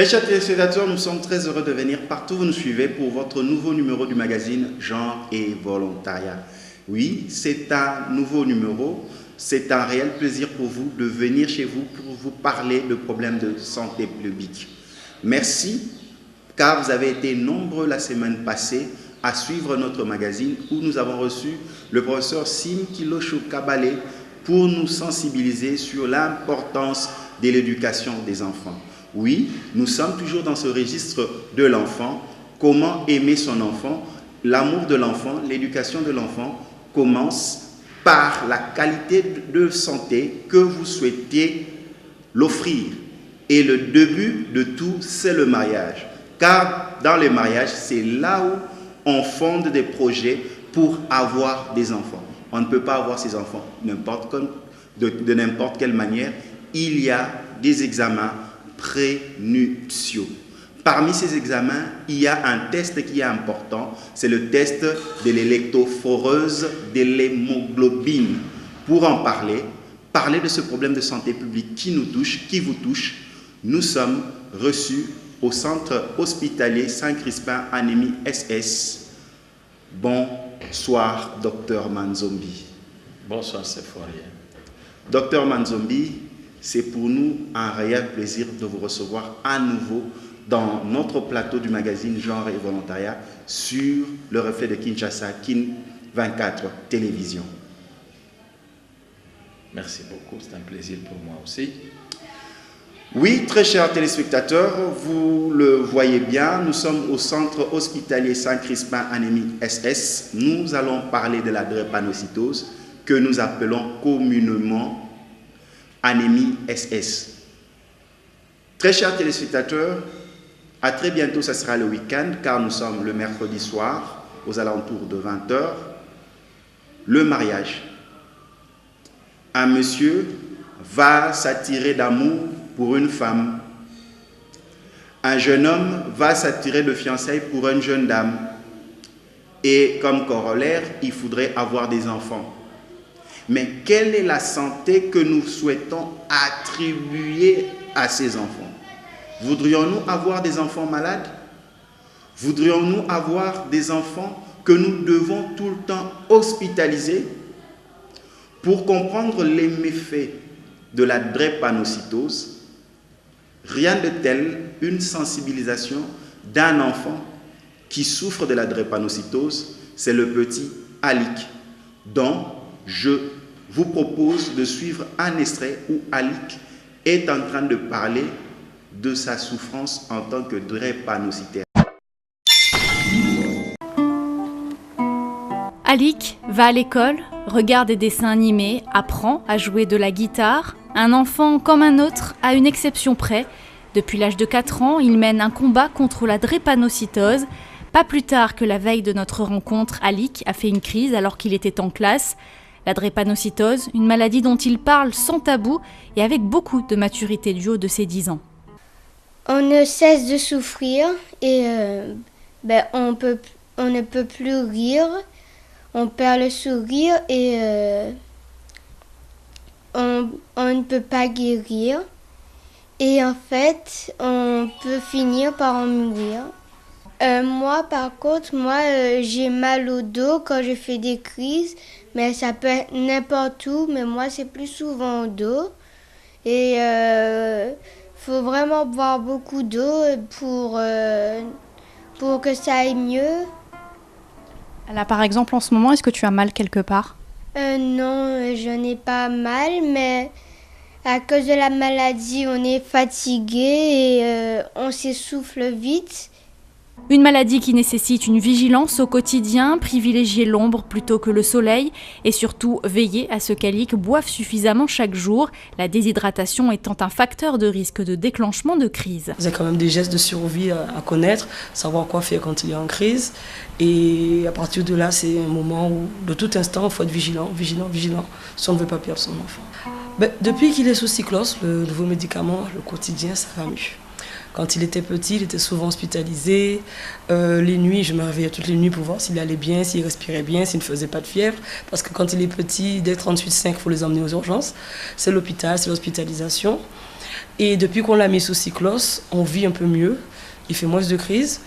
Très chers téléspectateurs, nous sommes très heureux de venir partout où vous nous suivez pour votre nouveau numéro du magazine Genre et Volontariat. Oui, c'est un nouveau numéro, c'est un réel plaisir pour vous de venir chez vous pour vous parler de problèmes de santé publique. Merci, car vous avez été nombreux la semaine passée à suivre notre magazine où nous avons reçu le professeur Sim Kilosho Kabale pour nous sensibiliser sur l'importance de l'éducation des enfants. Oui, nous sommes toujours dans ce registre de l'enfant. Comment aimer son enfant? L'amour de l'enfant, l'éducation de l'enfant commence par la qualité de santé que vous souhaitez l'offrir. Et le début de tout, c'est le mariage. Car dans le mariage, c'est là où on fonde des projets pour avoir des enfants. On ne peut pas avoir ces enfants de n'importe quelle manière. Il y a des examens prénuptiaux. Parmi ces examens, il y a un test qui est important, c'est le test de l'électrophoreuse de l'hémoglobine. Pour en parler de ce problème de santé publique qui nous touche, qui vous touche, nous sommes reçus au centre hospitalier Saint-Crispin Anémie SS. Bonsoir, Dr Manzombi. Bonsoir, Séphorien. Dr Manzombi, c'est pour nous un réel plaisir de vous recevoir à nouveau dans notre plateau du magazine Genre et Volontariat sur le reflet de Kinshasa, Kin 24 Télévision. Merci beaucoup, c'est un plaisir pour moi aussi. Oui, très chers téléspectateurs, vous le voyez bien, nous sommes au centre hospitalier Saint-Crispin Anémie SS. Nous allons parler de la drépanocytose que nous appelons communément Anémie SS. Très chers téléspectateurs, à très bientôt, ça sera le week-end, car nous sommes le mercredi soir, aux alentours de 20h. Le mariage. Un monsieur va s'attirer d'amour pour une femme. Un jeune homme va s'attirer de fiançailles pour une jeune dame. Et comme corollaire, il faudrait avoir des enfants. Mais quelle est la santé que nous souhaitons attribuer à ces enfants? Voudrions-nous avoir des enfants malades? Voudrions-nous avoir des enfants que nous devons tout le temps hospitaliser? Pour comprendre les méfaits de la drépanocytose, rien de tel une sensibilisation d'un enfant qui souffre de la drépanocytose, c'est le petit Alik, dont je vous propose de suivre un extrait où Alik est en train de parler de sa souffrance en tant que drépanocytaire. Alik va à l'école, regarde des dessins animés, apprend à jouer de la guitare. Un enfant comme un autre, à une exception près. Depuis l'âge de 4 ans, il mène un combat contre la drépanocytose. Pas plus tard que la veille de notre rencontre, Alik a fait une crise alors qu'il était en classe. La drépanocytose, une maladie dont il parle sans tabou et avec beaucoup de maturité du haut de ses 10 ans. On ne cesse de souffrir et on ne peut plus rire. On perd le sourire et on ne peut pas guérir. Et en fait, on peut finir par en mourir. Moi, par contre, j'ai mal au dos quand je fais des crises. Mais ça peut être n'importe où, mais moi, c'est plus souvent au dos. Et faut vraiment boire beaucoup d'eau pour que ça aille mieux. Là, par exemple, en ce moment, est-ce que tu as mal quelque part? Non, je n'ai pas mal, mais à cause de la maladie, on est fatigué et on s'essouffle vite. Une maladie qui nécessite une vigilance au quotidien, privilégier l'ombre plutôt que le soleil et surtout veiller à ce qu'Alik boive suffisamment chaque jour, la déshydratation étant un facteur de risque de déclenchement de crise. Il y a quand même des gestes de survie à connaître, savoir quoi faire quand il est en crise. Et à partir de là, c'est un moment où, de tout instant, il faut être vigilant, si on ne veut pas perdre son enfant. Depuis qu'il est sous cyclose, le nouveau médicament, le quotidien, ça va mieux. Quand il était petit, il était souvent hospitalisé. Les nuits, je me réveillais toutes les nuits pour voir s'il allait bien, s'il respirait bien, s'il ne faisait pas de fièvre. Parce que quand il est petit, dès 38,5, il faut les emmener aux urgences. C'est l'hôpital, c'est l'hospitalisation. Et depuis qu'on l'a mis sous cyclose, on vit un peu mieux. Il fait moins de crises.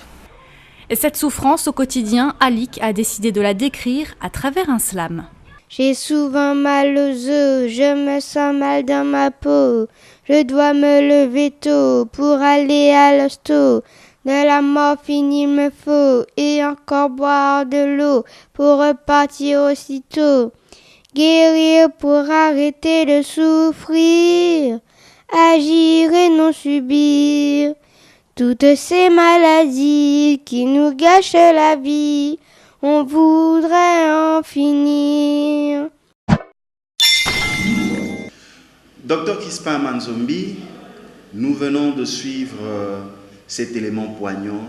Et cette souffrance au quotidien, Alik a décidé de la décrire à travers un slam. J'ai souvent mal aux os, je me sens mal dans ma peau. Je dois me lever tôt pour aller à l'hosto. De la morphine il me faut et encore boire de l'eau pour repartir aussitôt. Guérir pour arrêter de souffrir, agir et non subir toutes ces maladies qui nous gâchent la vie. On voudrait en finir. Docteur Crispin Manzombi, nous venons de suivre cet élément poignant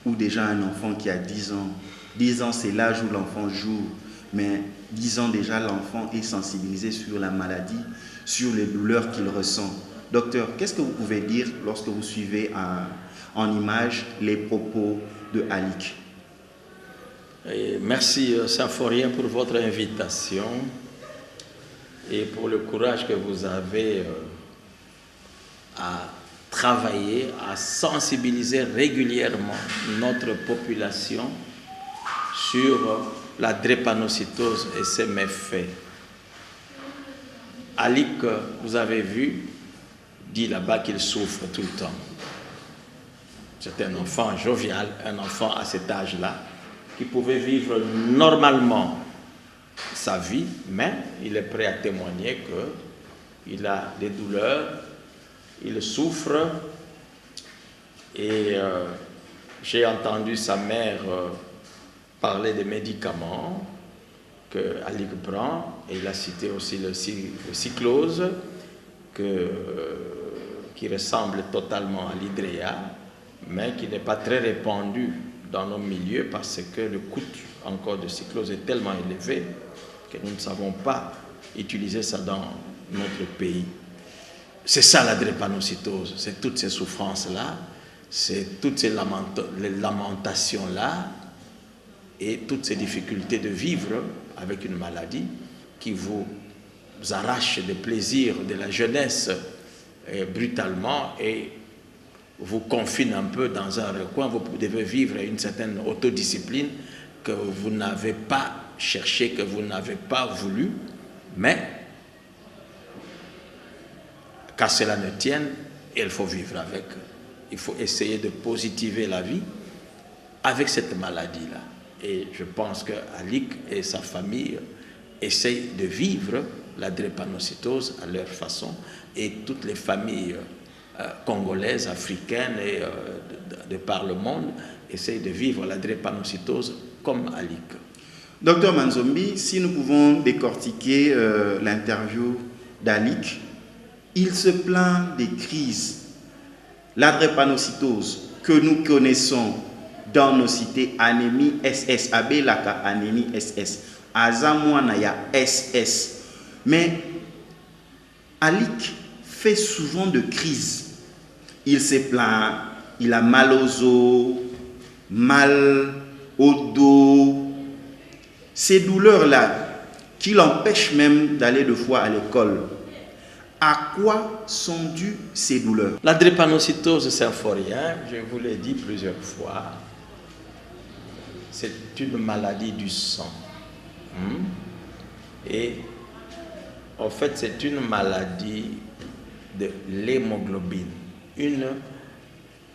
où déjà un enfant qui a 10 ans, 10 ans c'est l'âge où l'enfant joue, mais 10 ans déjà l'enfant est sensibilisé sur la maladie, sur les douleurs qu'il ressent. Docteur, qu'est-ce que vous pouvez dire lorsque vous suivez en image les propos de Alik? Et merci Symphorien pour votre invitation et pour le courage que vous avez à travailler, à sensibiliser régulièrement notre population sur la drépanocytose et ses méfaits. Alik, vous avez vu, dit là-bas qu'il souffre tout le temps. C'est un enfant jovial, un enfant à cet âge-là, qui pouvait vivre normalement sa vie, mais il est prêt à témoigner qu'il a des douleurs, il souffre, et j'ai entendu sa mère parler des médicaments que Alik prend, et il a cité aussi le cyclose, qui ressemble totalement à l'hydréa, mais qui n'est pas très répandu dans nos milieux parce que le coût encore de cyclose est tellement élevé que nous ne savons pas utiliser ça dans notre pays. C'est ça la drépanocytose, c'est toutes ces souffrances-là, c'est toutes ces lamentations-là et toutes ces difficultés de vivre avec une maladie qui vous arrache des plaisirs de la jeunesse brutalement et vous confine un peu dans un recoin. Vous devez vivre une certaine autodiscipline que vous n'avez pas cherché, que vous n'avez pas voulu, mais qu'à cela ne tienne, il faut vivre avec. Il faut essayer de positiver la vie avec cette maladie-là. Et je pense que Alik et sa famille essayent de vivre la drépanocytose à leur façon, et toutes les familles congolaises, africaines et de par le monde essayent de vivre la drépanocytose comme Alik. Docteur Manzombi, si nous pouvons décortiquer l'interview d'Alik, il se plaint des crises. La drépanocytose que nous connaissons dans nos cités, anémie SS, abelaka anémie SS, azamouanaya SS. Mais Alik fait souvent de crises. Il se plaint, il a mal aux os, mal au dos. Ces douleurs-là, qui l'empêchent même d'aller de fois à l'école. À quoi sont dues ces douleurs? La drépanocytose symphorien, je vous l'ai dit plusieurs fois, c'est une maladie du sang. Et en fait, c'est une maladie de l'hémoglobine, une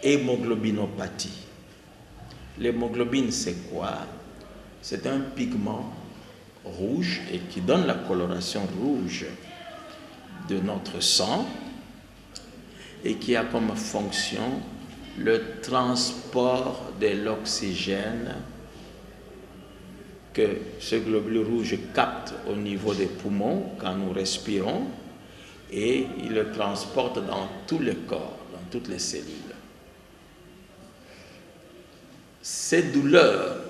hémoglobinopathie. L'hémoglobine, c'est quoi? C'est un pigment rouge et qui donne la coloration rouge de notre sang et qui a comme fonction le transport de l'oxygène que ce globule rouge capte au niveau des poumons quand nous respirons, et il le transporte dans tout le corps, dans toutes les cellules. Ces douleurs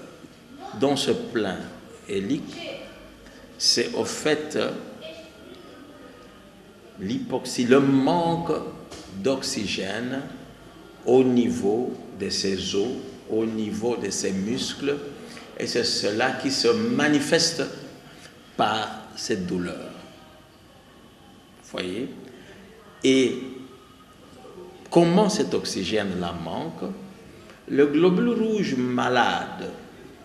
dont se plaint Alik, c'est au fait l'hypoxie, le manque d'oxygène au niveau de ses os, au niveau de ses muscles, et c'est cela qui se manifeste par cette douleur. Vous voyez? Et comment cet oxygène-là manque, le globule rouge malade,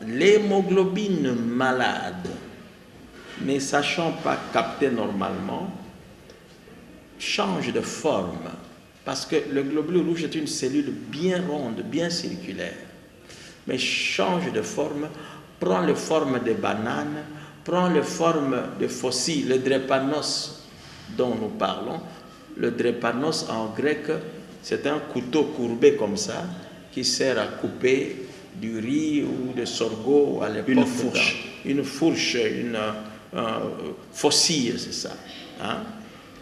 l'hémoglobine malade, ne sachant pas capter normalement, change de forme. Parce que le globule rouge est une cellule bien ronde, bien circulaire, mais change de forme, prend les formes de bananes, prend les formes de fossiles, le drépanos dont nous parlons. Le drépanos en grec, c'est un couteau courbé comme ça, qui sert à couper du riz ou de sorgho à l'époque. Une fourche, une faucille, c'est ça. Hein?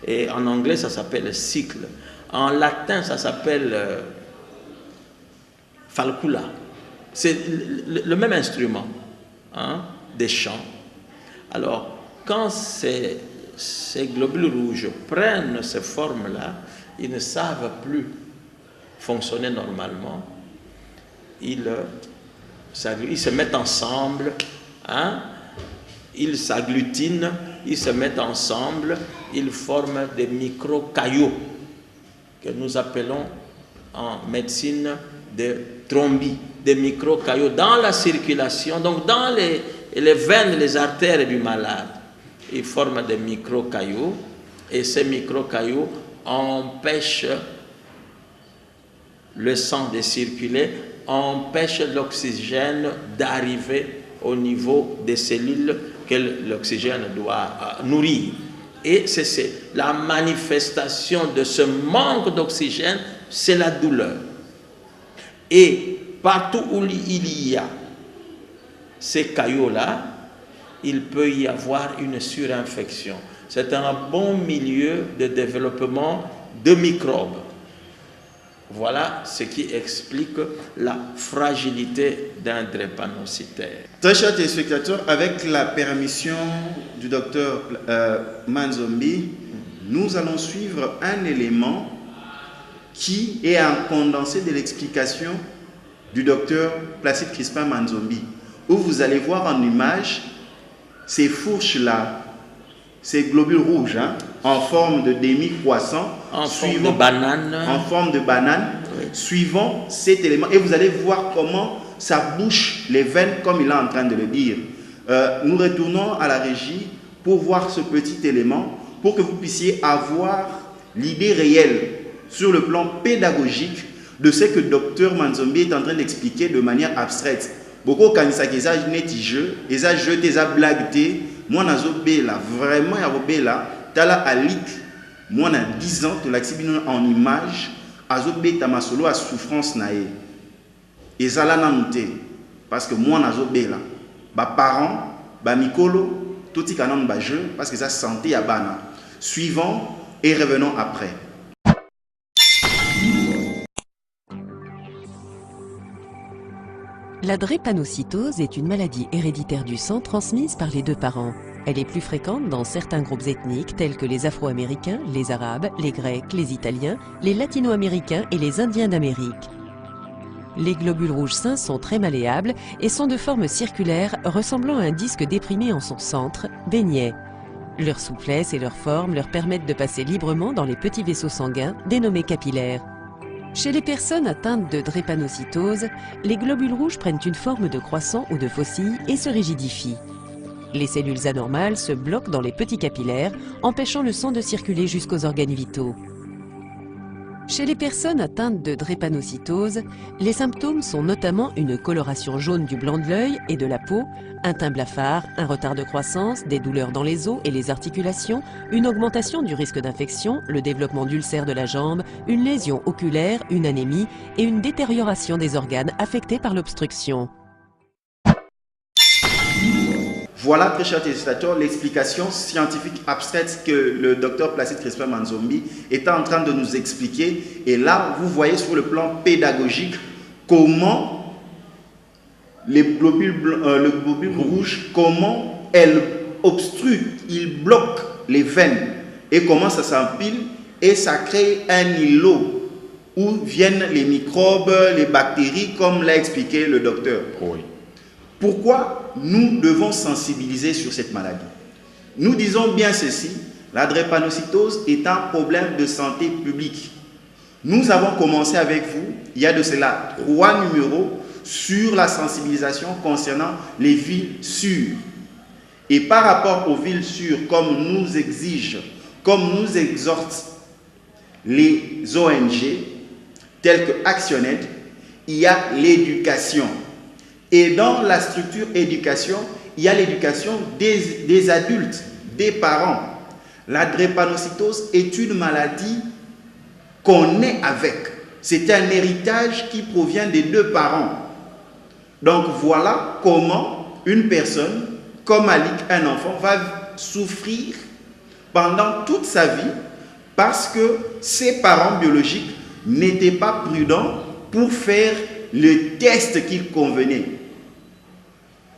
Et en anglais, ça s'appelle cycle. En latin, ça s'appelle falcula. C'est le même instrument, hein, des champs. Alors, quand ces globules rouges prennent ces formes-là, ils ne savent plus fonctionner normalement. Ils se mettent ensemble, hein, ils s'agglutinent, ils se mettent ensemble, ils forment des micro-caillots que nous appelons en médecine des thrombis, des micro-caillots dans la circulation, donc dans les veines, les artères du malade. Ils forment des micro-caillots et ces micro-caillots empêchent le sang de circuler, empêchent l'oxygène d'arriver au niveau des cellules que l'oxygène doit nourrir. Et c'est la manifestation de ce manque d'oxygène, c'est la douleur. Et partout où il y a ces caillots-là, il peut y avoir une surinfection. C'est un bon milieu de développement de microbes. Voilà ce qui explique la fragilité d'un drépanocytaire. Très chers téléspectateurs, avec la permission du docteur Manzombi, nous allons suivre un élément qui est un condensé de l'explication du docteur Placide Crispin Manzombi, où vous allez voir en image ces fourches-là, ces globules rouges, hein, en forme de demi-croissant, en forme de banane, oui, suivant cet élément. Et vous allez voir comment ça bouche les veines, comme il est en train de le dire. Nous retournons à la régie pour voir ce petit élément, pour que vous puissiez avoir l'idée réelle sur le plan pédagogique de ce que le docteur Manzombi est en train d'expliquer de manière abstraite. Beaucoup quand il s'agit de jeu, ils ont jeté, ils ont blagué. Moi, je là, vraiment, il y a tala alit, moi, na 10 ans, tu l'as en image, azobe tamasolo à souffrance nae. Et ça là n'a noté, parce que moi, nazobe là, ba parents, ba mikolo, tout y canon ba jeu, parce que ça santé à bana. Suivant et revenons après. La drépanocytose est une maladie héréditaire du sang transmise par les deux parents. Elle est plus fréquente dans certains groupes ethniques tels que les Afro-Américains, les Arabes, les Grecs, les Italiens, les Latino-Américains et les Indiens d'Amérique. Les globules rouges sains sont très malléables et sont de forme circulaire ressemblant à un disque déprimé en son centre, beignet. Leur souplesse et leur forme leur permettent de passer librement dans les petits vaisseaux sanguins dénommés capillaires. Chez les personnes atteintes de drépanocytose, les globules rouges prennent une forme de croissant ou de faucille et se rigidifient. Les cellules anormales se bloquent dans les petits capillaires, empêchant le sang de circuler jusqu'aux organes vitaux. Chez les personnes atteintes de drépanocytose, les symptômes sont notamment une coloration jaune du blanc de l'œil et de la peau, un teint blafard, un retard de croissance, des douleurs dans les os et les articulations, une augmentation du risque d'infection, le développement d'ulcères de la jambe, une lésion oculaire, une anémie et une détérioration des organes affectés par l'obstruction. Voilà, très chers téléspectateurs, l'explication scientifique abstraite que le docteur Placide Crispin Manzombi est en train de nous expliquer. Et là, vous voyez sur le plan pédagogique comment le globule rouge, comment elle obstrue, il bloque les veines et comment ça s'empile et ça crée un îlot où viennent les microbes, les bactéries, comme l'a expliqué le docteur. Oui. Pourquoi nous devons sensibiliser sur cette maladie? Nous disons bien ceci, la drépanocytose est un problème de santé publique. Nous avons commencé avec vous, il y a de cela 3 numéros sur la sensibilisation concernant les villes sûres. Et par rapport aux villes sûres, comme nous exigent, comme nous exhortent les ONG, telles que ActionAid, il y a l'éducation. Et dans la structure éducation, il y a l'éducation des adultes, des parents. La drépanocytose est une maladie qu'on est avec. C'est un héritage qui provient des 2 parents. Donc voilà comment une personne, comme Malik, un enfant, va souffrir pendant toute sa vie parce que ses parents biologiques n'étaient pas prudents pour faire le test qu'il convenait.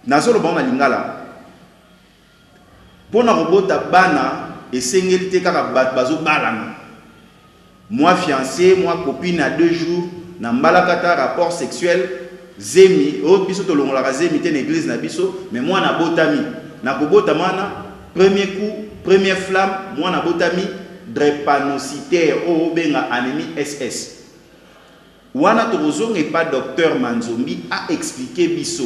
Nazo le bon malingala. Pour na robota bana et sengeli kaka bazo balana. Moi fiancé, moi copine à 2 jours, na mbalakata rapport sexuel, zemi, o biso to longolaka zemi te na église na biso, mais moi na botami. Na kobota mana, premier coup, première flamme, moi na botami, drépanocytaire, o benga anémie SS. Wana Torozong et pas docteur Manzombi a expliqué biso.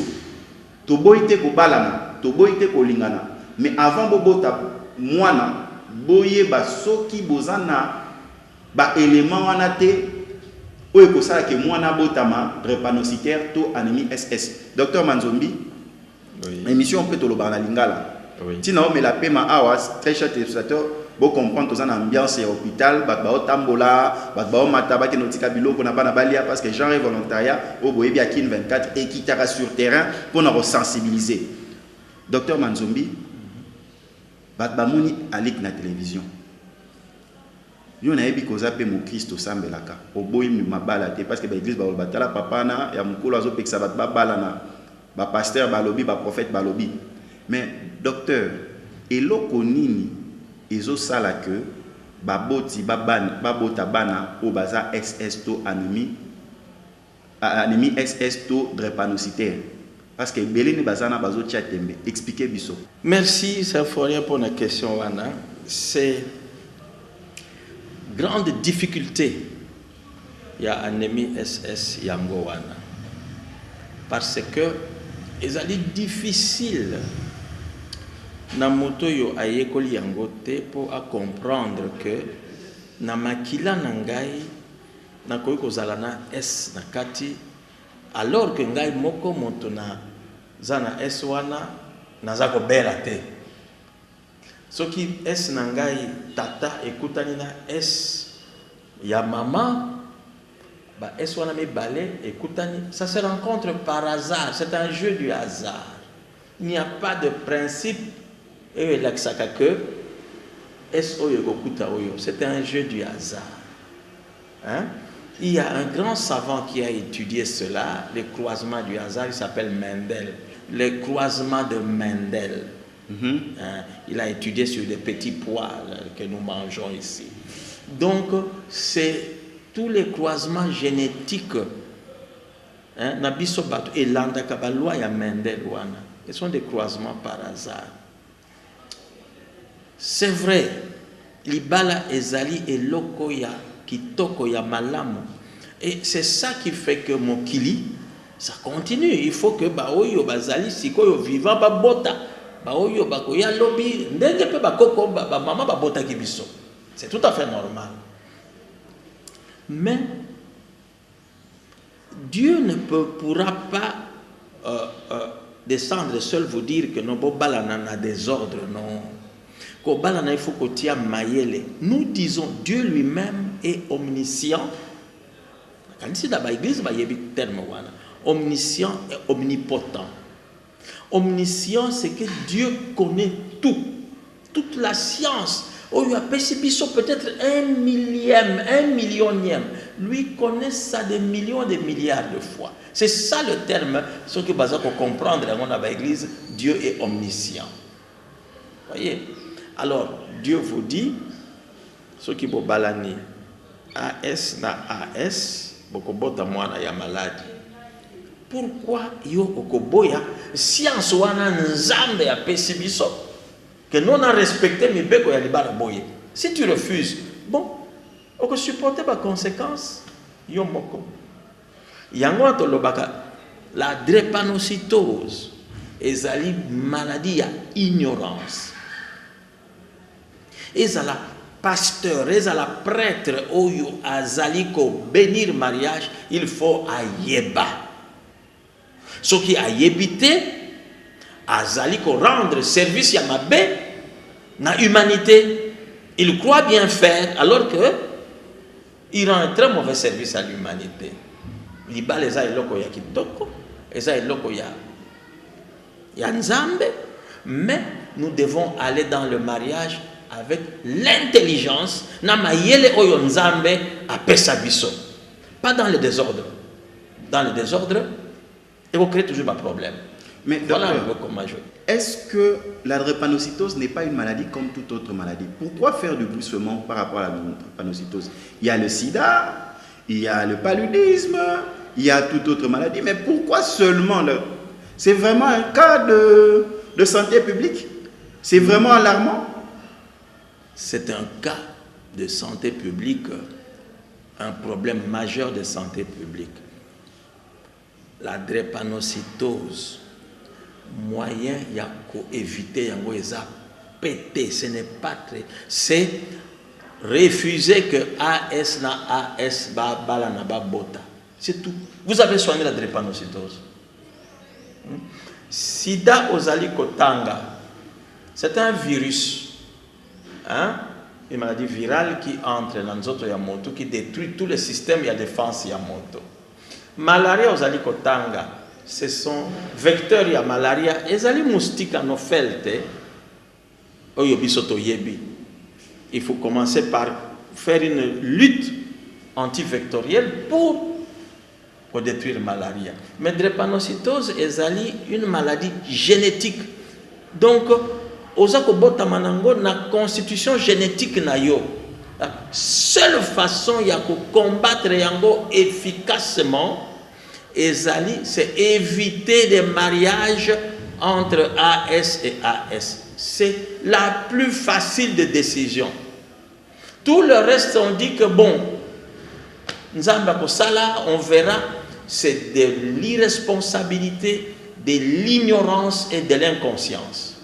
Toboite ko balana, toboite ko lingana. Mais avant bobota mwana, boye ba soki bozana ba élément wana te oye ko sala ke mwana botama drépanocytaire to anémie SS. Docteur Manzombi, oui. Émission peut to lo bana lingala. Oui. Tina o me la pema awas, très cher téléspectateur. Bo comprendre que ça ambiance et hôpital bat ba tambola bat ba mataba ke notika biloko na bana balia parce que genre volontariat au boyebi à kin 24 et qui tara sur terrain pour nous sensibiliser. Docteur Manzombi bat ba moni alik na télévision. Yo na yebi ko zape mo Christ sambelaka o boyi mi mabala te parce que ba église ba batala papa na ya mukolo azo peksa bat ba bala na ba pasteur ba lobi ba prophète ba lobi. Mais docteur eloko nini ezo sala que baboti babota bana o baza SS to anémie SS to drépanocytaire parce que belene bazana bazo tchatembe expliquez biso. Merci Saforia pour la question wana. C'est grande difficulté il y a anémie SS yango wana parce que ezali difficile na moto yo ayekoli yango te pour à comprendre que na makila na ngai na koyi kozala na S na kati alors que ngai moko moto na zana S wana naza kobela te soki S na ngai tata ekutani na S ya mama ba S wana mibale ekutani, ça se rencontre par hasard, c'est un jeu du hasard. Il n'y a pas de principe. Et c'est un jeu du hasard. Hein? Il y a un grand savant qui a étudié cela, les croisements du hasard, il s'appelle Mendel. Les croisements de Mendel. Hein? Il a étudié sur des petits poils que nous mangeons ici. Donc, c'est tous les croisements génétiques. Hein? Et l'andakabaloi ya Mendel wana. Ce sont des croisements par hasard. C'est vrai, libala ezali eloko ya kitoko ya malamu. Et c'est ça qui fait que mokili, ça continue. Il faut que baoyo bazali sikoyo vivant ba bota. Baoyo bakoya lobi ndenge pe bakoko ba mama ba bota kibiso. C'est tout à fait normal. Mais Dieu ne pourra pas descendre seul vous dire que nos balana a des ordres, non. Il faut que nous disons Dieu lui-même est omniscient. Omniscient et omnipotent. Omniscient, c'est que Dieu connaît tout. Toute la science. Oh, il a peut-être 1 millième, 1 millionième. Lui connaît ça des millions, des milliards de fois. C'est ça le terme. Ce que pour comprendre dans l'église, Dieu est omniscient. Voyez? Alors, Dieu vous dit, ce qui vous balani, AS na AS, bokobota mwana ya maladie. Pourquoi yo okoboya science wana nzambe ya pesibiso que non a respecté mibeko ya libala boye. Si tu refuses, bon, oko supporter ba conséquence yo moko. Yango tolobaka la drépanocytose ezali maladie ya ignorance. Ezala pasteur, ezala prêtre oyo azali ko bénir mariage, il faut ayeba. Soki ayebite azali ko rendre service ya mabe na humanité. Il croit bien faire alors que il rend un très mauvais service à l'humanité. Liba eza eloko ya kitoko, eza eloko ya nzambe, mais nous devons aller dans le mariage avec l'intelligence na mayele oyo nzambe apesa biso, pas dans le désordre. Dans le désordre, il va créer toujours un problème. Mais voilà docteur, comment je... Est-ce que la drépanocytose n'est pas une maladie comme toute autre maladie? Pourquoi faire du bruissement par rapport à la drépanocytose? Il y a le sida, il y a le paludisme, il y a toute autre maladie, mais pourquoi seulement c'est vraiment un cas de santé publique? C'est vraiment alarmant? C'est un cas de santé publique, un problème majeur de santé publique. La drépanocytose, moyen il y a qu'à éviter yango eza pété, ce n'est pas très, c'est refuser que AS na AS ba bala na ba bota, c'est tout. Vous avez soigné la drépanocytose. Sida ozali kotanga, c'est un virus, hein? Une maladie virale qui entre dans notre yamoto, qui détruit tout le système de défense yamoto. Malaria ozali kotanga, ce sont vecteurs ya malaria, ezali moustique anopheles, oyo bisoto yebi. Il faut commencer par faire une lutte antivectorielle pour détruire la malaria. Mais la drépanocytose ezali une maladie génétique. Donc, ozako bota manango na constitution génétique na yo. La seule façon ya ko combattre yango efficacement ezali, c'est éviter des mariages entre AS et AS. C'est la plus facile de décision. Tout le reste, on dit que bon, Nzamba Kosala, on verra, c'est de l'irresponsabilité, de l'ignorance et de l'inconscience.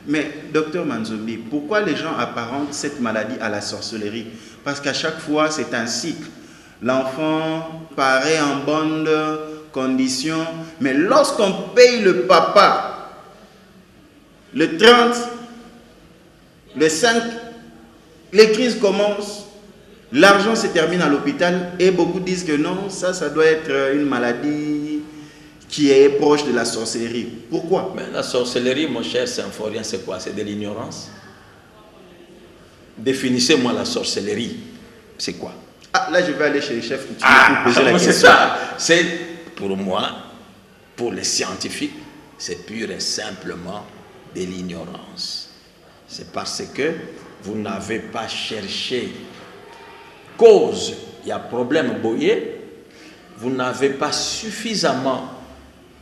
Mais, docteur Manzombi, pourquoi les gens apparentent cette maladie à la sorcellerie? Parce qu'à chaque fois, c'est un cycle. L'enfant paraît en bonne condition, mais lorsqu'on paye le papa, le 30, le 5, les crises commencent, l'argent se termine à l'hôpital et beaucoup disent que non, ça doit être une maladie qui est proche de la sorcellerie. Pourquoi? Mais la sorcellerie, mon cher symphorien, c'est quoi? C'est de l'ignorance. Définissez-moi la sorcellerie. C'est quoi? Ah, là, je vais aller chez le chef coutumier pour poser la question. C'est ça. C'est, pour moi, pour les scientifiques, c'est pur et simplement de l'ignorance. C'est parce que vous n'avez pas cherché cause, il y a problème boyé, vous n'avez pas suffisamment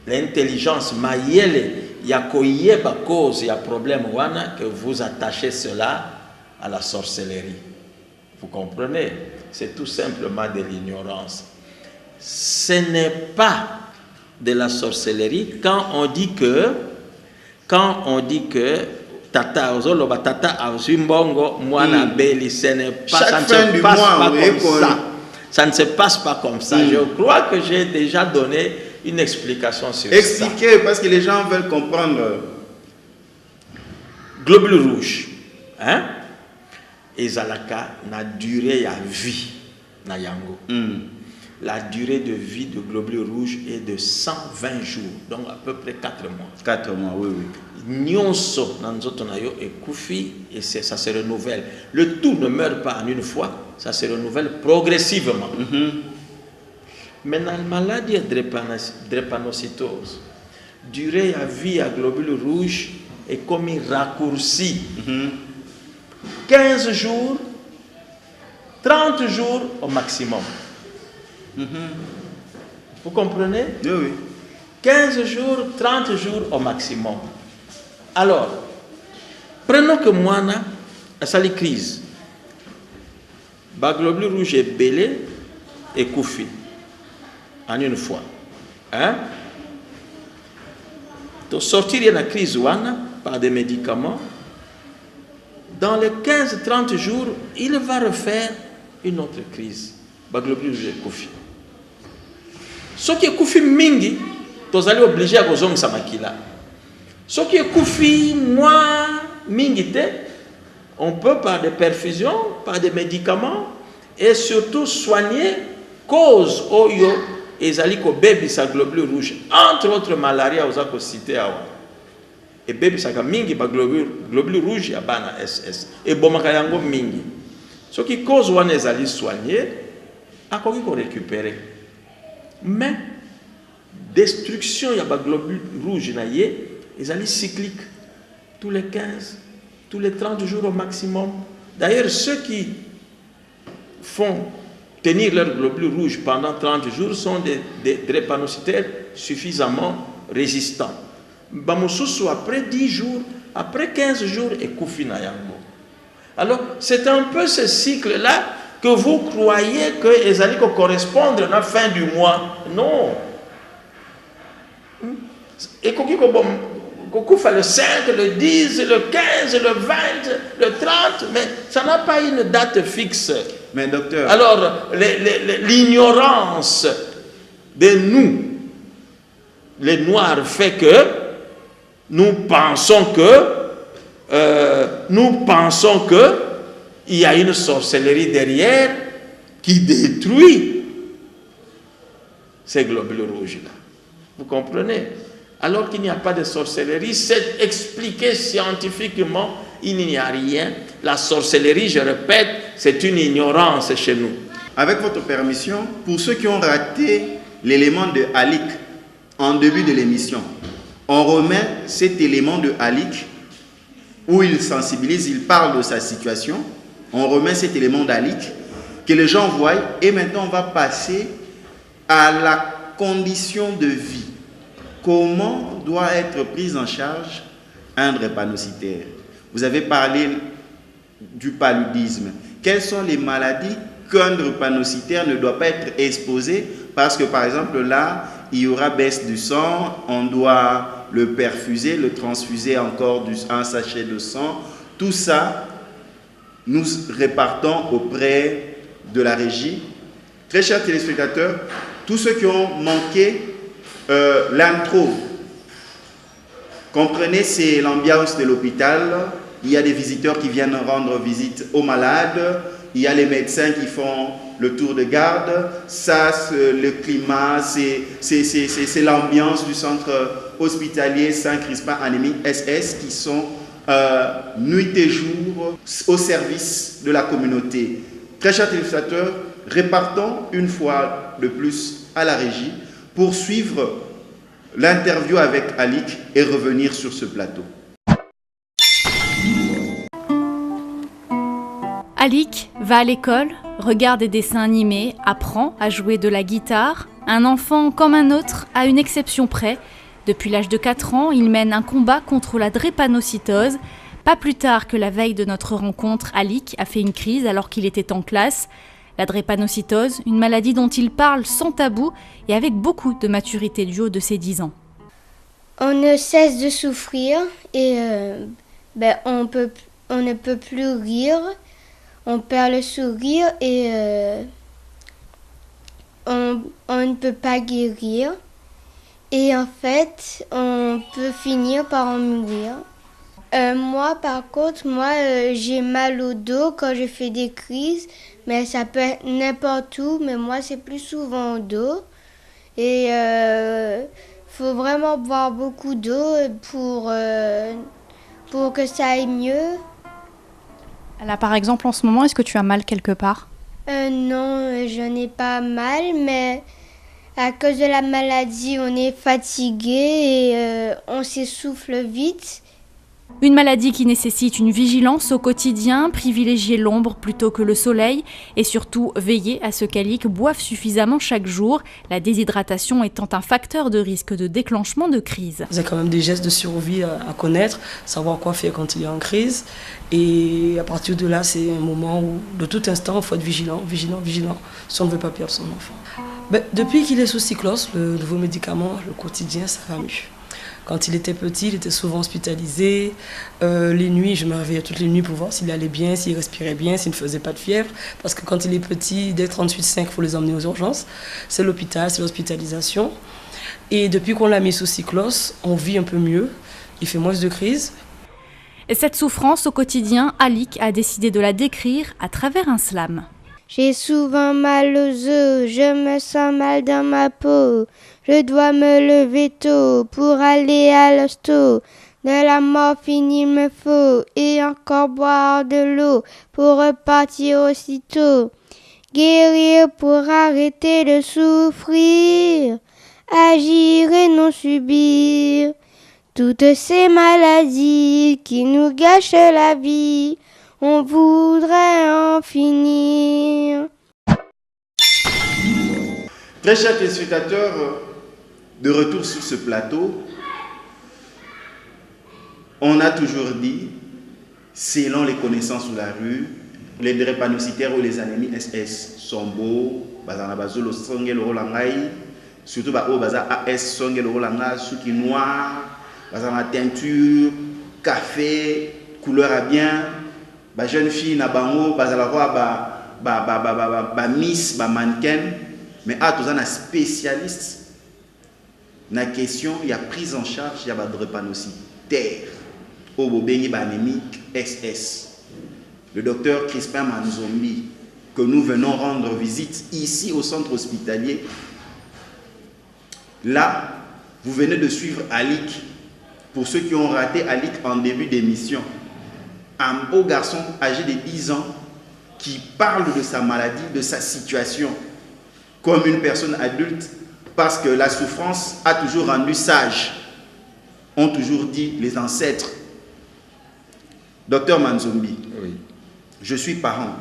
l'intelligence mayele, il y a cause, il y a problème wana, que vous attachez cela à la sorcellerie. Vous comprenez? C'est tout simplement de l'ignorance. Ce n'est pas de la sorcellerie quand on dit que tata ozoloba tata azimbongo mwana beli, ce n'est pas, ça ne se passe pas comme ça. Ça ne se passe pas comme ça. Je crois que j'ai déjà donné une explication sur ça. Expliquez, parce que les gens veulent comprendre. Globule rouge, hein? Ezalaka na durée à vie na yango. La durée de vie de globule rouge est de 120 jours, donc à peu près 4 mois. 4 mois, oui, oui. Nyonso nanzoto na yo ekufi et ça se renouvelle. Le tout ne meurt pas en une fois, ça se renouvelle progressivement. Mais dans la maladie de drépanocytose, durée à vie à globule rouge est comme un raccourci. 15 jours, 30 jours au maximum. Vous comprenez? Oui, oui. 15 jours, 30 jours au maximum. Alors, prenons que moi, à sali crise. globule rouge est belé et koufi en une fois. Hein? Donc, sortir de la crise par des médicaments, dans les 15-30 jours, il va refaire une autre crise. Globule rouge est koufi. Ce qui est koufi mingi, vous allez obliger à gozong samakila. Ce qui est koufi moi mingi te, on peut par des perfusions, par des médicaments et surtout soigner cause oyo ezali ko bébé sa globule rouge, entre autres malaria aux ako cité awa. Et bébé sa mingi ba globule rouge ya bana SS et bomaka yango mingi. Ce qui cause wana ezali soigner akoki ko récupérer. Mais destruction ya ba globule rouge na ye ezali cyclique tous les 15 tous les 30 jours au maximum. D'ailleurs, ceux qui font tenir leur globule rouge pendant 30 jours sont des drépanocytaires suffisamment résistants. Bamosusu, après 10 jours, après 15 jours, et Koufina Yango. Alors, c'est un peu ce cycle-là que vous croyez que les alliés correspondent à la fin du mois. Non. Et Coucou fait le 5, le 10, le 15, le 20, le 30, mais ça n'a pas une date fixe. Mais docteur... Alors, l'ignorance de nous, les Noirs, fait que nous pensons que il y a une sorcellerie derrière qui détruit ces globules rouges-là. Vous comprenez? Alors qu'il n'y a pas de sorcellerie, c'est expliqué scientifiquement, il n'y a rien. La sorcellerie, je répète, c'est une ignorance chez nous. Avec votre permission, pour ceux qui ont raté l'élément de Alik en début de l'émission, on remet cet élément de Alik où il sensibilise, il parle de sa situation. On remet cet élément d'Alik que les gens voient et maintenant on va passer à la condition de vie. Comment doit être pris en charge un drépanocytaire? Vous avez parlé du paludisme. Quelles sont les maladies qu'un drépanocytaire ne doit pas être exposé? Parce que par exemple là, il y aura baisse du sang, on doit le perfuser, le transfuser encore un sachet de sang. Tout ça, nous répartons auprès de la régie. Très chers téléspectateurs, tous ceux qui ont manqué l'intro, comprenez, c'est l'ambiance de l'hôpital. Il y a des visiteurs qui viennent rendre visite aux malades. Il y a les médecins qui font le tour de garde. Ça, le climat, c'est l'ambiance du centre hospitalier Saint-Crispin Anémie SS qui sont nuit et jour au service de la communauté. Très chers téléspectateurs, répartons une fois de plus à la régie pour suivre l'interview avec Alik et revenir sur ce plateau. Alik va à l'école, regarde des dessins animés, apprend à jouer de la guitare. Un enfant comme un autre, à une exception près. Depuis l'âge de 4 ans, il mène un combat contre la drépanocytose. Pas plus tard que la veille de notre rencontre, Alik a fait une crise alors qu'il était en classe. La drépanocytose, une maladie dont il parle sans tabou et avec beaucoup de maturité du haut de ses 10 ans. On ne cesse de souffrir et on ne peut plus rire, on perd le sourire et on ne peut pas guérir. Et en fait, on peut finir par en mourir. Moi, par contre, j'ai mal au dos quand je fais des crises, mais ça peut être n'importe où, mais moi, c'est plus souvent au dos. Et faut vraiment boire beaucoup d'eau pour que ça aille mieux. Là, par exemple, en ce moment, est-ce que tu as mal quelque part? Non, je n'ai pas mal, mais à cause de la maladie, on est fatigué et on s'essouffle vite. Une maladie qui nécessite une vigilance au quotidien, privilégier l'ombre plutôt que le soleil et surtout veiller à ce qu'Alik boive suffisamment chaque jour, la déshydratation étant un facteur de risque de déclenchement de crise. Il y a quand même des gestes de survie à connaître, savoir quoi faire quand il est en crise. Et à partir de là, c'est un moment où, de tout instant, il faut être vigilant, si on ne veut pas perdre son enfant. Depuis qu'il est sous cyclose, le nouveau médicament, le quotidien, ça va mieux. Quand il était petit, il était souvent hospitalisé. Les nuits, je me réveillais toutes les nuits pour voir s'il allait bien, s'il respirait bien, s'il ne faisait pas de fièvre. Parce que quand il est petit, dès 38,5, il faut les emmener aux urgences. C'est l'hôpital, c'est l'hospitalisation. Et depuis qu'on l'a mis sous cyclose, on vit un peu mieux. Il fait moins de crises. Et cette souffrance au quotidien, Alik a décidé de la décrire à travers un slam. J'ai souvent mal aux os, je me sens mal dans ma peau. Je dois me lever tôt pour aller à l'hosto. De la morphine il me faut et encore boire de l'eau pour repartir aussitôt. Guérir pour arrêter de souffrir, agir et non subir. Toutes ces maladies qui nous gâchent la vie, on voudrait en finir. Très chers téléspectateurs, de retour sur ce plateau, on a toujours dit, selon les connaissances sur la rue, les drépanocytaires ou les anémies SS sont beaux, surtout AS sont qui noir, la teinture, café, couleur à bien, jeune fille na bango, miss, mannequin, mais à tous un spécialiste. La question, il y a prise en charge, il y a des drépanocytaires, au bobéni anémique SS. Le docteur Crispin Manzombi, que nous venons rendre visite ici au centre hospitalier. Là, vous venez de suivre Alik. Pour ceux qui ont raté Alik en début d'émission, un beau garçon âgé de 10 ans qui parle de sa maladie, de sa situation, comme une personne adulte, parce que la souffrance a toujours rendu sage, ont toujours dit les ancêtres. Docteur Manzombi, Oui. Je suis parent,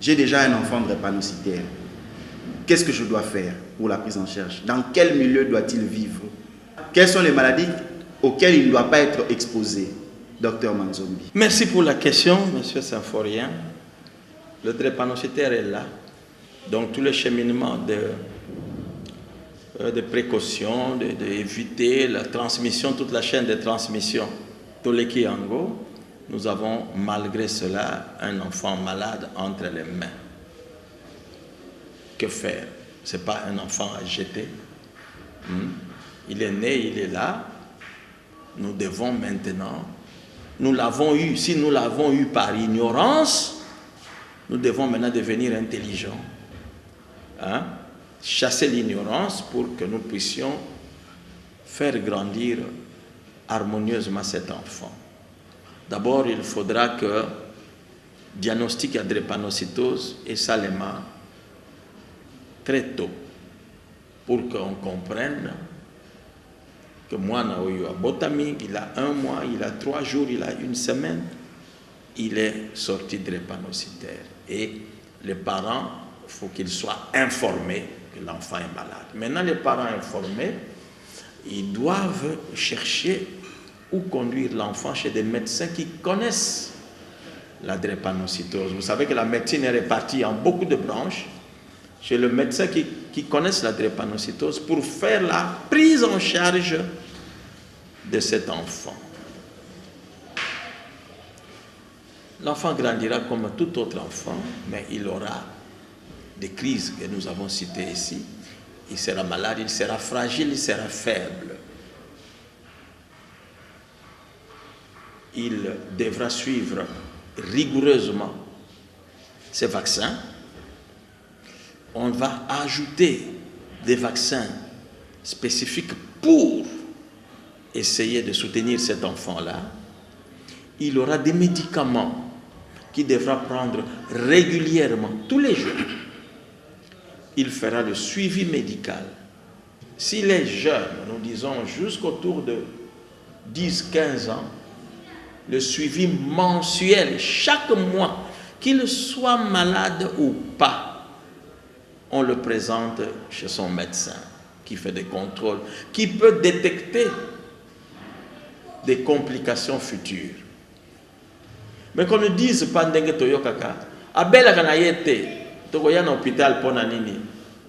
j'ai déjà un enfant drépanocytaire. Qu'est-ce que je dois faire pour la prise en charge? Dans quel milieu doit-il vivre? Quelles sont les maladies auxquelles il ne doit pas être exposé? Docteur Manzombi. Merci pour la question, monsieur Symphorien. Le drépanocytaire est là. Donc tout le cheminement de précautions, d'éviter la transmission, toute la chaîne de transmission, Toleki Ango, nous avons malgré cela un enfant malade entre les mains. Que faire? Ce n'est pas un enfant à jeter. Il est né, il est là. Nous devons maintenant, nous l'avons eu, si nous l'avons eu par ignorance, nous devons maintenant devenir intelligents. Chasser l'ignorance pour que nous puissions faire grandir harmonieusement cet enfant. D'abord, il faudra que diagnostic la drépanocytose et salement très tôt pour qu'on comprenne que moi, à Botami, il a 1 mois, il a 3 jours, il a 1 semaine, il est sorti drépanocytaire. Et les parents, il faut qu'ils soient informés que l'enfant est malade. Maintenant, les parents informés, ils doivent chercher où conduire l'enfant chez des médecins qui connaissent la drépanocytose. Vous savez que la médecine est répartie en beaucoup de branches. Chez le médecin qui connaissent la drépanocytose pour faire la prise en charge de cet enfant. L'enfant grandira comme tout autre enfant, mais il aura des crises que nous avons citées ici. Il sera malade, il sera fragile, il sera faible. Il devra suivre rigoureusement ces vaccins. On va ajouter des vaccins spécifiques pour essayer de soutenir cet enfant-là. Il aura des médicaments qu'il devra prendre régulièrement, tous les jours. Il fera le suivi médical. S'il est jeune, nous disons jusqu'autour de 10-15 ans, le suivi mensuel, chaque mois, qu'il soit malade ou pas, on le présente chez son médecin qui fait des contrôles, qui peut détecter des complications futures. Mais qu'on ne dise pas que Toyokaka, Abel Akanayete, Togoyan hôpital Ponanini,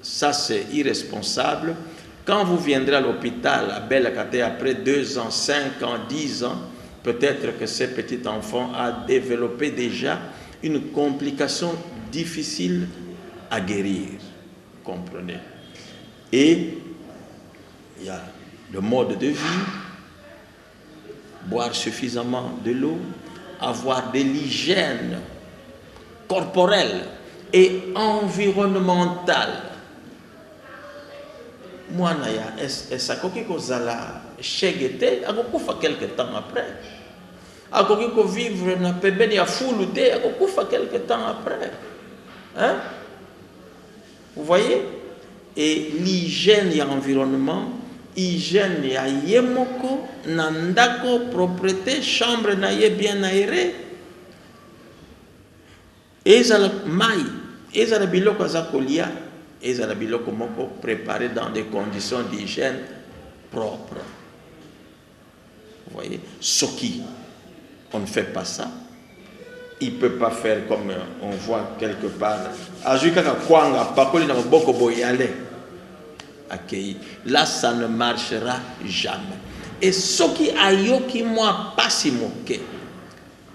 ça c'est irresponsable. Quand vous viendrez à l'hôpital à Belakate après 2 ans, 5 ans, 10 ans, peut-être que ce petit enfant a développé déjà une complication difficile à guérir. Comprenez? Et il y a le mode de vie, boire suffisamment de l'eau, avoir de l'hygiène corporelle et environnementale. Moi, ça koki kozala chegete, akokufa quelque temps après. Akoki ko vivre na pembeni ya fulute, akokufa quelque temps après. Hein? Vous voyez? Et l'hygiène et l'environnement, hygiène ya yemoko, nandako, propreté, chambre na ye bien aérée. Ezala mai, ezala biloko azakolia. Et ça préparé dans des conditions d'hygiène propres. Vous voyez, ce qui, on ne fait pas ça. Il ne peut pas faire comme on voit quelque part. Là, ça ne marchera jamais. Et ce qui a yoki moi pas si moqué,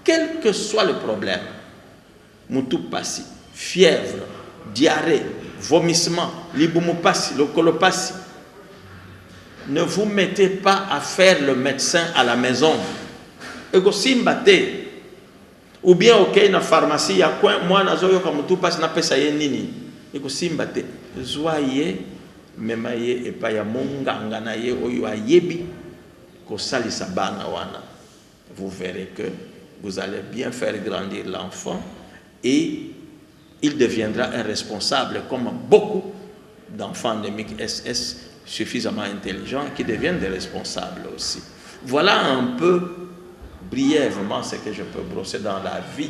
quel que soit le problème, moutou passi, fièvre, diarrhée, vomissement, l'ibumupassi, le colopassi. Ne vous mettez pas à faire le médecin à la maison. Ou bien, ok, dans la pharmacie, il y a quoi, moi, je suis comme tout passe, je suis nini. Simbate. Zoye, memaye, et pas ya monganga na ye, oyo ayebi, ko salisa bana wana. Vous verrez que vous allez bien faire grandir l'enfant et il deviendra un responsable comme beaucoup d'enfants de MIC SS suffisamment intelligents qui deviennent des responsables aussi. Voilà un peu brièvement ce que je peux brosser dans la vie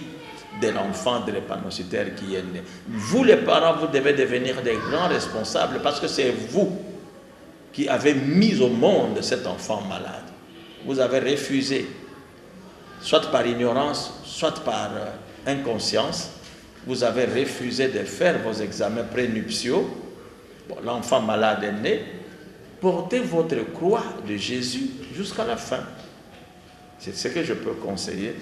de l'enfant drépanocytaire qui est né. Vous les parents, vous devez devenir des grands responsables parce que c'est vous qui avez mis au monde cet enfant malade. Vous avez refusé, soit par ignorance, soit par inconscience, vous avez refusé de faire vos examens prénuptiaux. Bon, l'enfant malade est né. Portez votre croix de Jésus jusqu'à la fin. C'est ce que je peux conseiller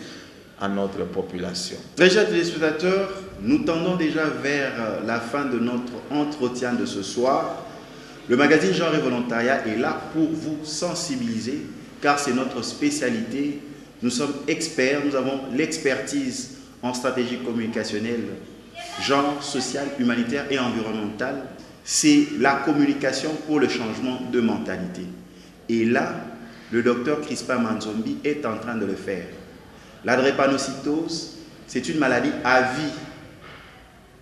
à notre population. Très chers téléspectateurs, nous tendons déjà vers la fin de notre entretien de ce soir. Le magazine Genre et Volontariat est là pour vous sensibiliser, car c'est notre spécialité. Nous sommes experts, nous avons l'expertise en stratégie communicationnelle, genre, social, humanitaire et environnemental. C'est la communication pour le changement de mentalité. Et là, le docteur Crispin Manzombi est en train de le faire. La drépanocytose, c'est une maladie à vie.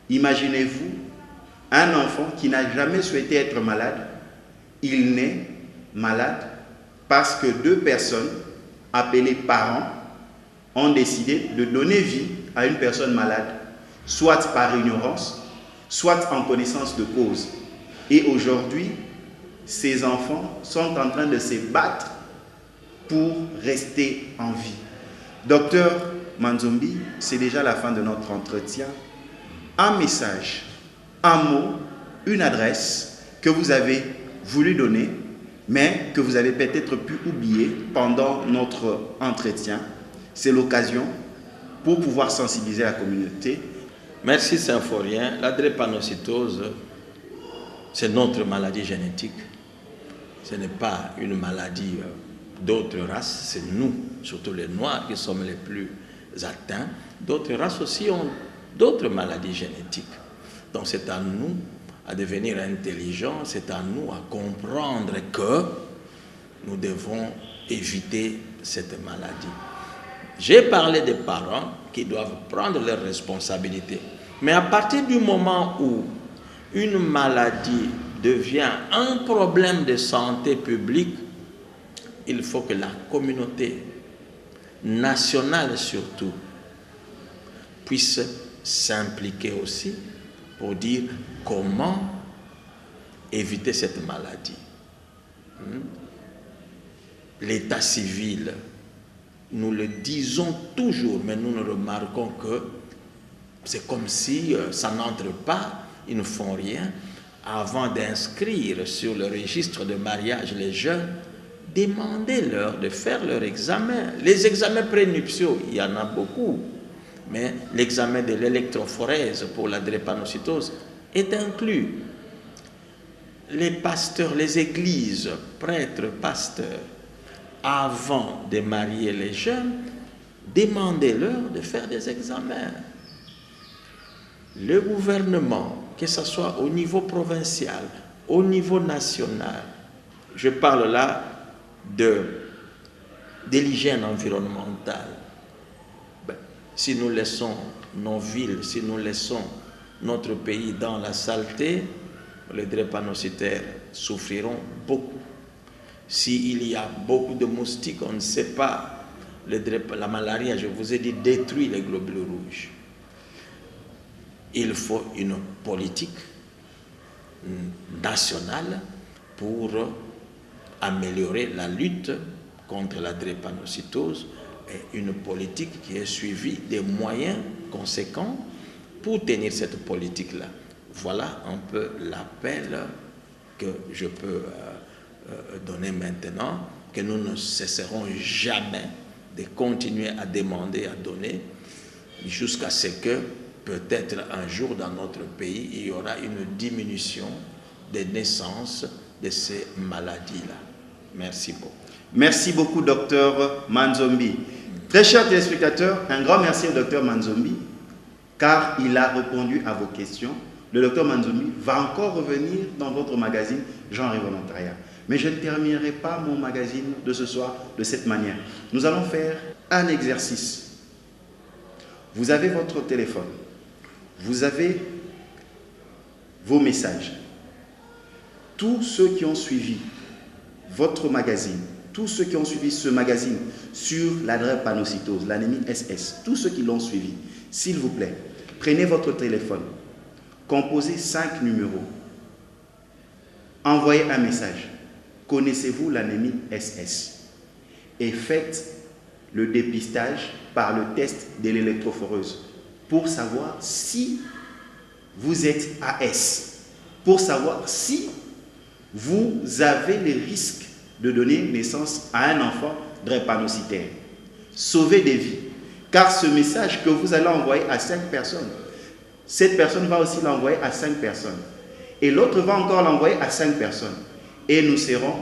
Imaginez-vous, un enfant qui n'a jamais souhaité être malade, il naît malade parce que 2 personnes appelées parents ont décidé de donner vie à une personne malade, soit par ignorance, soit en connaissance de cause. Et aujourd'hui, ces enfants sont en train de se battre pour rester en vie. Docteur Manzombi, c'est déjà la fin de notre entretien. Un message, un mot, une adresse que vous avez voulu donner, mais que vous avez peut-être pu oublier pendant notre entretien. C'est l'occasion pour pouvoir sensibiliser la communauté. Merci Symphorien. La drépanocytose, c'est notre maladie génétique. Ce n'est pas une maladie d'autres races, c'est nous, surtout les Noirs, qui sommes les plus atteints. D'autres races aussi ont d'autres maladies génétiques. Donc c'est à nous à devenir intelligents, c'est à nous à comprendre que nous devons éviter cette maladie. J'ai parlé des parents qui doivent prendre leurs responsabilités. Mais à partir du moment où une maladie devient un problème de santé publique, il faut que la communauté nationale surtout, puisse s'impliquer aussi pour dire comment éviter cette maladie. L'état civil, nous le disons toujours, mais nous ne remarquons que c'est comme si ça n'entre pas, ils ne font rien. Avant d'inscrire sur le registre de mariage les jeunes, demandez-leur de faire leur examen. Les examens prénuptiaux, il y en a beaucoup, mais l'examen de l'électrophorèse pour la drépanocytose est inclus. Les pasteurs, les églises, prêtres, pasteurs, avant de marier les jeunes, demandez-leur de faire des examens. Le gouvernement, que ce soit au niveau provincial, au niveau national, je parle là de l'hygiène environnementale. Si nous laissons nos villes, si nous laissons notre pays dans la saleté, les drépanocytaires souffriront beaucoup. S'il y a beaucoup de moustiques, on ne sait pas, la malaria, je vous ai dit, détruit les globules rouges. Il faut une politique nationale pour améliorer la lutte contre la drépanocytose et une politique qui est suivie des moyens conséquents pour tenir cette politique-là. Voilà un peu l'appel que je peux donner maintenant, que nous ne cesserons jamais de continuer à demander, à donner, jusqu'à ce que peut-être un jour dans notre pays, il y aura une diminution des naissances de ces maladies-là. Merci beaucoup. Merci beaucoup, docteur Manzombi. Très chers téléspectateurs, un grand merci au docteur Manzombi, car il a répondu à vos questions. Le docteur Manzombi va encore revenir dans votre magazine Genre et Volontariat. Mais je ne terminerai pas mon magazine de ce soir de cette manière. Nous allons faire un exercice. Vous avez votre téléphone. Vous avez vos messages. Tous ceux qui ont suivi votre magazine, tous ceux qui ont suivi ce magazine sur la drépanocytose, l'anémie SS, tous ceux qui l'ont suivi, s'il vous plaît, prenez votre téléphone, composez 5 numéros, envoyez un message. Connaissez-vous l'anémie SS? Et faites le dépistage par le test de l'électrophoreuse pour savoir si vous êtes AS, pour savoir si vous avez les risques de donner naissance à un enfant drépanocytaire. Sauvez des vies. Car ce message que vous allez envoyer à 5 personnes, cette personne va aussi l'envoyer à 5 personnes. Et l'autre va encore l'envoyer à 5 personnes. Et nous serons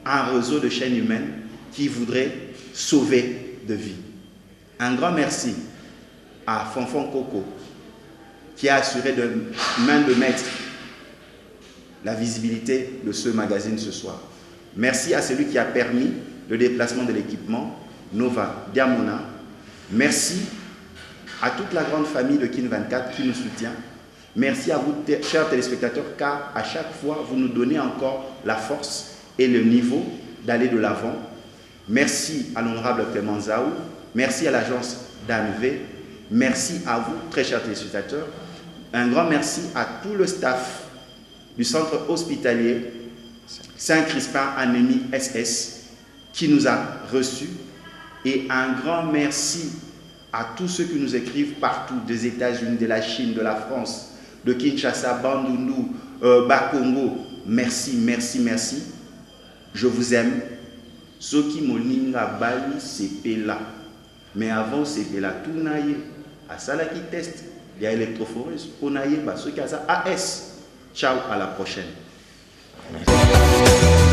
un réseau de chaînes humaines qui voudrait sauver de vies. Un grand merci à Fonfon Coco qui a assuré de main de maître la visibilité de ce magazine ce soir. Merci à celui qui a permis le déplacement de l'équipement, Nova Diamona. Merci à toute la grande famille de Kin 24 qui nous soutient. Merci à vous, chers téléspectateurs, car à chaque fois, vous nous donnez encore la force et le niveau d'aller de l'avant. Merci à l'honorable Clément Zaou. Merci à l'agence d'AMV. Merci à vous, très chers téléspectateurs. Un grand merci à tout le staff du centre hospitalier Saint-Crispin Anémie SS qui nous a reçus. Et un grand merci à tous ceux qui nous écrivent partout, des États-Unis, de la Chine, de la France, de Kinshasa, Bandundu, Bakongo. Merci, merci, merci. Je vous aime. Ceux qui moninga bali c'est là. Mais avant c'est là tout naïe. À Salaki test, il y a électrophoreuse. On a ceux qui a ça AS. Ciao, à la prochaine. Merci.